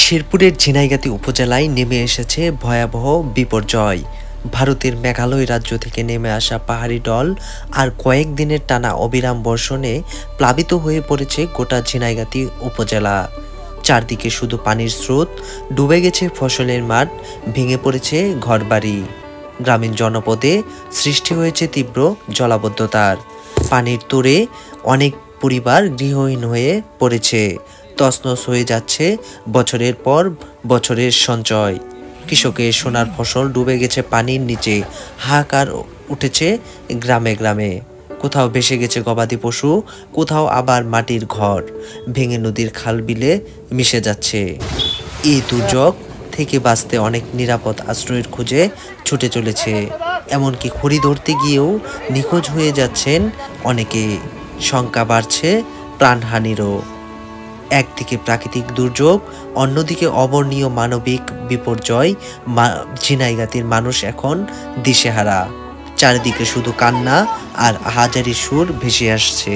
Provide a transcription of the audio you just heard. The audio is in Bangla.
শেরপুরের ঝিনাইগাতী উপজেলায় নেমে এসেছে ভয়াবহ বিপর্যয়। ভারতের মেঘালয় রাজ্য থেকে নেমে আসা পাহাড়ি ঢল আর কয়েকদিনের টানা অবিরাম বর্ষণে প্লাবিত হয়ে পড়েছে গোটা ঝিনাইগাতী উপজেলা। চারদিকে শুধু পানির স্রোত, ডুবে গেছে ফসলের মাঠ, ভেঙে পড়েছে ঘরবাড়ি। গ্রামীণ জনপদে সৃষ্টি হয়েছে তীব্র জলাবদ্ধতার। পানির তোড়ে অনেক পরিবার গৃহহীন হয়ে পড়েছে। তছনছ হয়ে যাচ্ছে বছরের পর বছরের সঞ্চয়। কৃষকের সোনার ফসল ডুবে গেছে পানির নিচে। হাহাকার উঠেছে গ্রামে গ্রামে। কোথাও ভেসে গেছে গবাদি পশু, কোথাও আবার মাটির ঘর ভেঙে নদীর খাল বিলে মিশে যাচ্ছে। এই দুর্যোগ থেকে বাঁচতে অনেক নিরাপদ আশ্রয়ের খোঁজে ছুটে চলেছে। এমনকি খড়ি ধরতে গিয়েও নিখোঁজ হয়ে যাচ্ছেন অনেকে। শঙ্কা বাড়ছে প্রাণহানিরও। একদিকে প্রাকৃতিক দুর্যোগ, অন্যদিকে অবর্ণীয় মানবিক বিপর্যয়। ঝিনাইগাতীর মানুষ এখন দিশেহারা। চারিদিকে শুধু কান্না আর আহাজারি সুর ভেসে আসছে।